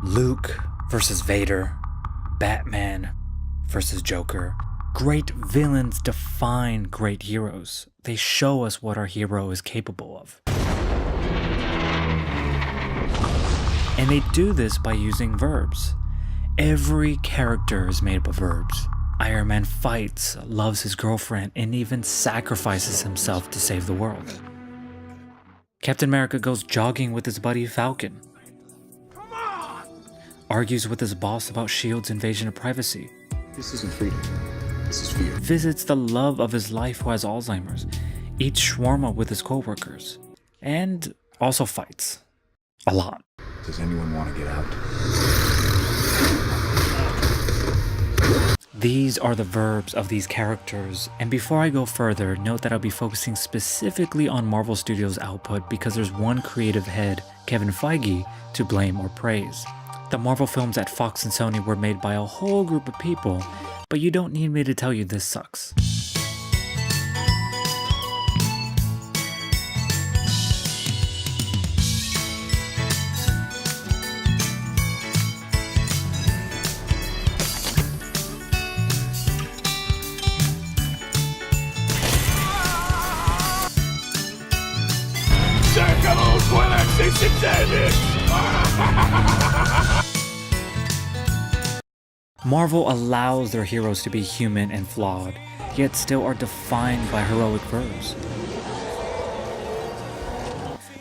Luke versus Vader, Batman versus Joker. Great villains define great heroes. They show us what our hero is capable of. And they do this by using verbs. Every character is made up of verbs. Iron Man fights, loves his girlfriend, and even sacrifices himself to save the world. Captain America goes jogging with his buddy Falcon. Come on! Argues with his boss about S.H.I.E.L.D.'s invasion of privacy. This isn't freedom. This is fear. Visits the love of his life who has Alzheimer's. Eats shawarma with his coworkers. And also fights. A lot. Does anyone want to get out? These are the verbs of these characters, and before I go further, note that I'll be focusing specifically on Marvel Studios' output because there's one creative head, Kevin Feige, to blame or praise. The Marvel films at Fox and Sony were made by a whole group of people, but you don't need me to tell you this sucks. Marvel allows their heroes to be human and flawed, yet still are defined by heroic verbs.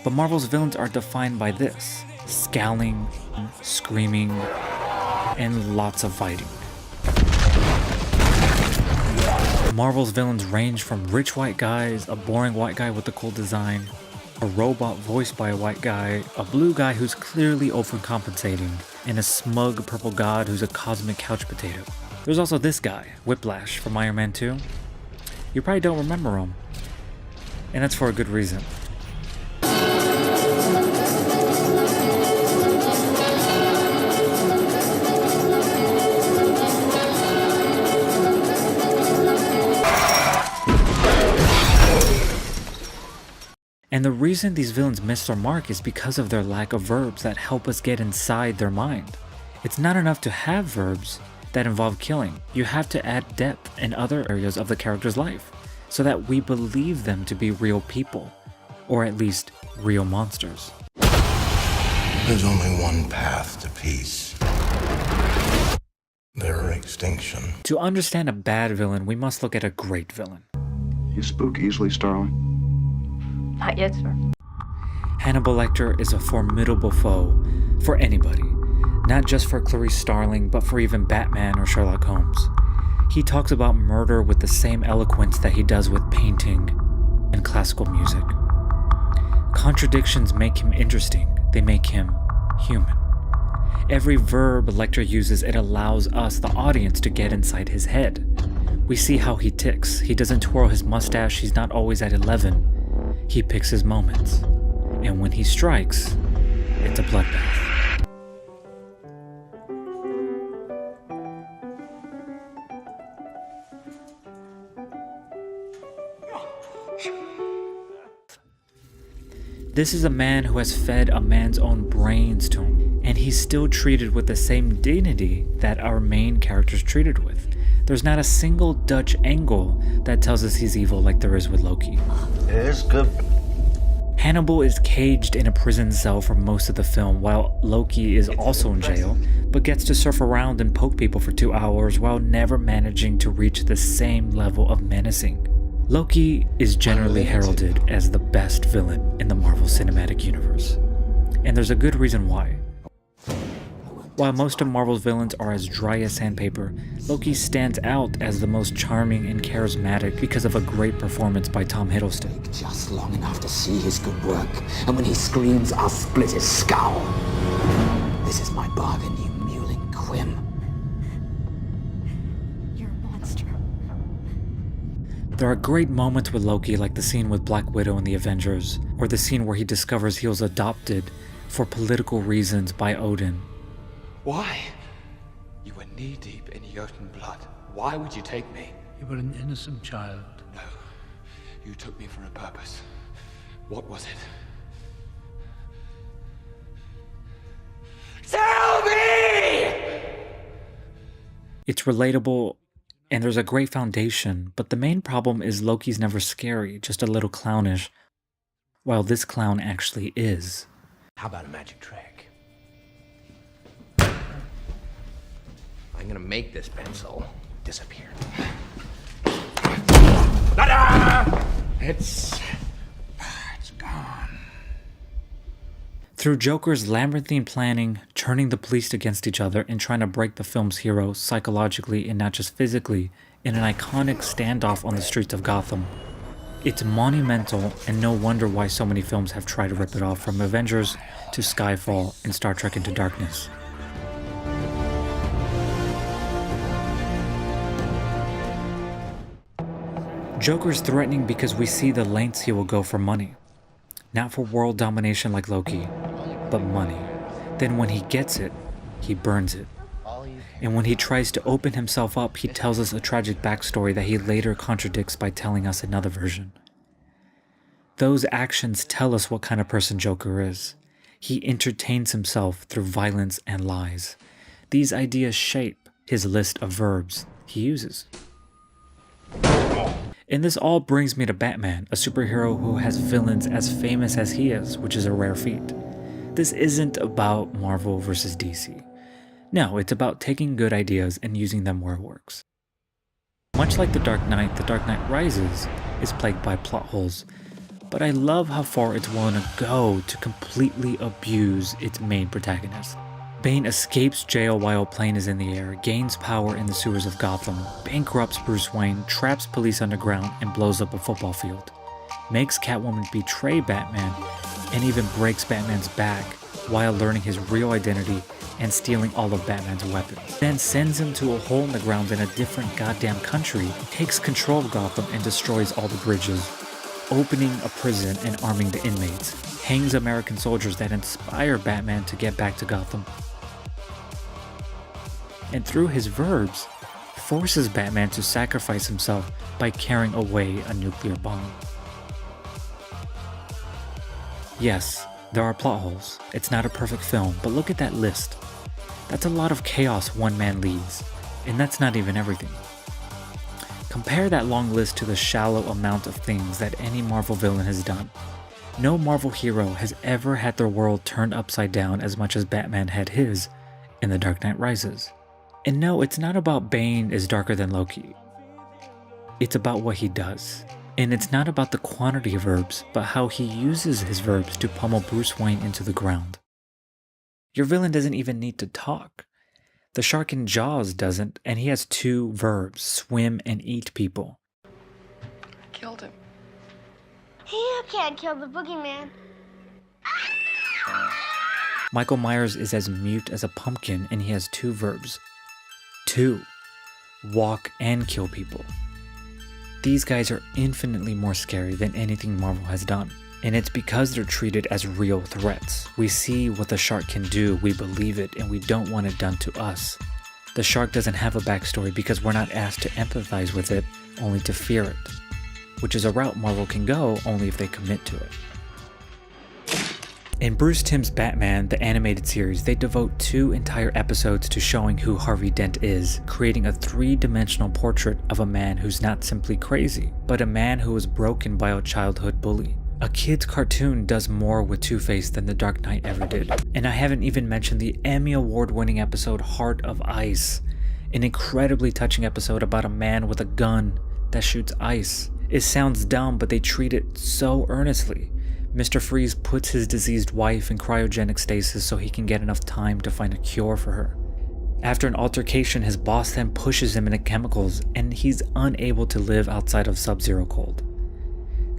But Marvel's villains are defined by this: scowling, screaming, and lots of fighting. Marvel's villains range from rich white guys, a boring white guy with a cool design, a robot voiced by a white guy, a blue guy who's clearly overcompensating, and a smug purple god who's a cosmic couch potato. There's also this guy, Whiplash from Iron Man 2. You probably don't remember him, and that's for a good reason. And the reason these villains miss their mark is because of their lack of verbs that help us get inside their mind. It's not enough to have verbs that involve killing. You have to add depth in other areas of the character's life so that we believe them to be real people, or at least real monsters. There's only one path to peace. Their extinction. To understand a bad villain, we must look at a great villain. You spook easily, Starling? Not yet, sir. Hannibal Lecter is a formidable foe for anybody, not just for Clarice Starling, but for even Batman or Sherlock Holmes. He talks about murder with the same eloquence that he does with painting and classical music. Contradictions make him interesting, they make him human. Every verb Lecter uses, it allows us, the audience, to get inside his head. We see how he ticks. He doesn't twirl his mustache, he's not always at 11. He picks his moments, and when he strikes, it's a bloodbath. This is a man who has fed a man's own brains to him, and he's still treated with the same dignity that our main character's treated with. There's not a single Dutch angle that tells us he's evil like there is with Loki. It's good. Hannibal is caged in a prison cell for most of the film, while Loki is also in jail, but gets to surf around and poke people for 2 hours while never managing to reach the same level of menacing. Loki is generally heralded as the best villain in the Marvel Cinematic Universe, and there's a good reason why. While most of Marvel's villains are as dry as sandpaper, Loki stands out as the most charming and charismatic because of a great performance by Tom Hiddleston. Just long enough to see his good work, and when he screams, I'll split his skull. This is my bargain, you mewling quim. You're a monster. There are great moments with Loki, like the scene with Black Widow in the Avengers, or the scene where he discovers he was adopted for political reasons by Odin. Why? You were knee-deep in Jotun blood. Why would you take me? You were an innocent child. No. You took me for a purpose. What was it? Tell me! It's relatable and there's a great foundation, but the main problem is Loki's never scary, just a little clownish, while this clown actually is. How about a magic trick? I'm gonna make this pencil disappear. Ta-da! It's gone. Through Joker's labyrinthine planning, turning the police against each other, and trying to break the film's hero psychologically and not just physically, in an iconic standoff on the streets of Gotham. It's monumental, and no wonder why so many films have tried to rip it off, from Avengers to Skyfall and Star Trek Into Darkness. Joker's threatening because we see the lengths he will go for money. Not for world domination like Loki, but money. Then when he gets it, he burns it. And when he tries to open himself up, he tells us a tragic backstory that he later contradicts by telling us another version. Those actions tell us what kind of person Joker is. He entertains himself through violence and lies. These ideas shape his list of verbs he uses. And this all brings me to Batman, a superhero who has villains as famous as he is, which is a rare feat. This isn't about Marvel versus DC. No, it's about taking good ideas and using them where it works. Much like The Dark Knight Rises is plagued by plot holes, but I love how far it's willing to go to completely abuse its main protagonist. Bane escapes jail while a plane is in the air, gains power in the sewers of Gotham, bankrupts Bruce Wayne, traps police underground, and blows up a football field. Makes Catwoman betray Batman, and even breaks Batman's back while learning his real identity and stealing all of Batman's weapons. Then sends him to a hole in the ground in a different goddamn country, takes control of Gotham and destroys all the bridges, opening a prison and arming the inmates, hangs American soldiers that inspire Batman to get back to Gotham, and through his verbs, forces Batman to sacrifice himself by carrying away a nuclear bomb. Yes, there are plot holes. It's not a perfect film, but look at that list. That's a lot of chaos one man leads, and that's not even everything. Compare that long list to the shallow amount of things that any Marvel villain has done. No Marvel hero has ever had their world turned upside down as much as Batman had his in The Dark Knight Rises. And no, it's not about Bane is darker than Loki. It's about what he does. And it's not about the quantity of verbs, but how he uses his verbs to pummel Bruce Wayne into the ground. Your villain doesn't even need to talk. The shark in Jaws doesn't, and he has two verbs, swim and eat people. Killed him. You can't kill the boogeyman. Michael Myers is as mute as a pumpkin, and he has two verbs. 2. Walk and kill people. These guys are infinitely more scary than anything Marvel has done. And it's because they're treated as real threats. We see what the shark can do, we believe it, and we don't want it done to us. The shark doesn't have a backstory because we're not asked to empathize with it, only to fear it. Which is a route Marvel can go only if they commit to it. In Bruce Timm's Batman, the animated series, they devote 2 entire episodes to showing who Harvey Dent is, creating a 3-dimensional portrait of a man who's not simply crazy, but a man who was broken by a childhood bully. A kid's cartoon does more with Two-Face than The Dark Knight ever did. And I haven't even mentioned the Emmy Award-winning episode Heart of Ice, an incredibly touching episode about a man with a gun that shoots ice. It sounds dumb, but they treat it so earnestly. Mr. Freeze puts his diseased wife in cryogenic stasis so he can get enough time to find a cure for her. After an altercation, his boss then pushes him into chemicals, and he's unable to live outside of Sub-Zero cold.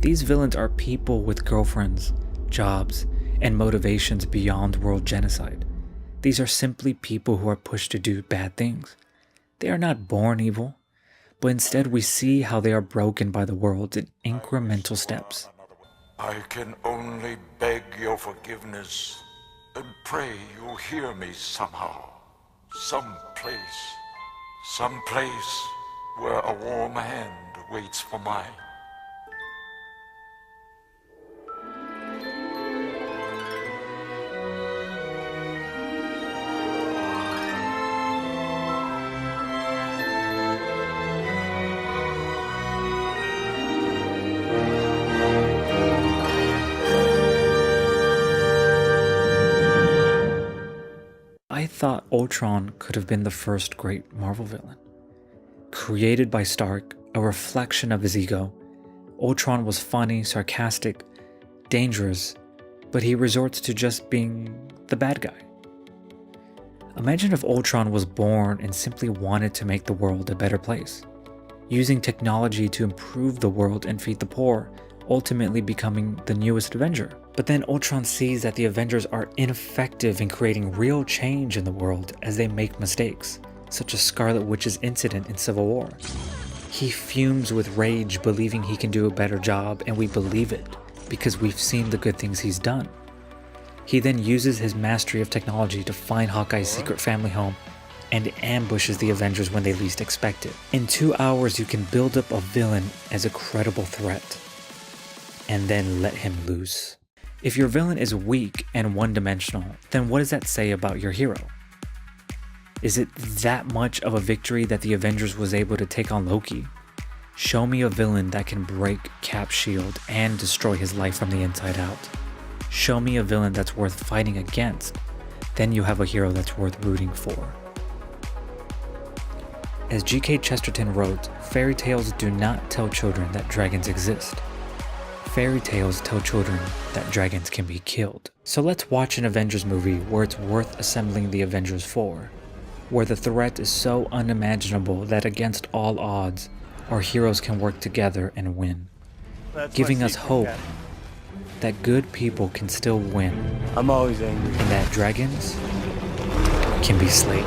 These villains are people with girlfriends, jobs, and motivations beyond world genocide. These are simply people who are pushed to do bad things. They are not born evil, but instead we see how they are broken by the world in incremental steps. I can only beg your forgiveness and pray you'll hear me somehow. Someplace where a warm hand waits for mine. I thought Ultron could have been the first great Marvel villain. Created by Stark, a reflection of his ego, Ultron was funny, sarcastic, dangerous, but he resorts to just being the bad guy. Imagine if Ultron was born and simply wanted to make the world a better place, using technology to improve the world and feed the poor, ultimately becoming the newest Avenger. But then Ultron sees that the Avengers are ineffective in creating real change in the world as they make mistakes, such as Scarlet Witch's incident in Civil War. He fumes with rage, believing he can do a better job, and we believe it because we've seen the good things he's done. He then uses his mastery of technology to find Hawkeye's secret family home and ambushes the Avengers when they least expect it. In 2 hours, you can build up a villain as a credible threat, and then let him loose. If your villain is weak and one-dimensional, then what does that say about your hero? Is it that much of a victory that the Avengers was able to take on Loki? Show me a villain that can break Cap's shield and destroy his life from the inside out. Show me a villain that's worth fighting against. Then you have a hero that's worth rooting for. As G.K. Chesterton wrote, fairy tales do not tell children that dragons exist. Fairy tales tell children that dragons can be killed. So let's watch an Avengers movie where it's worth assembling the Avengers for, where the threat is so unimaginable that against all odds, our heroes can work together and win, giving us hope that good people can still win. I'm always angry. And that dragons can be slain.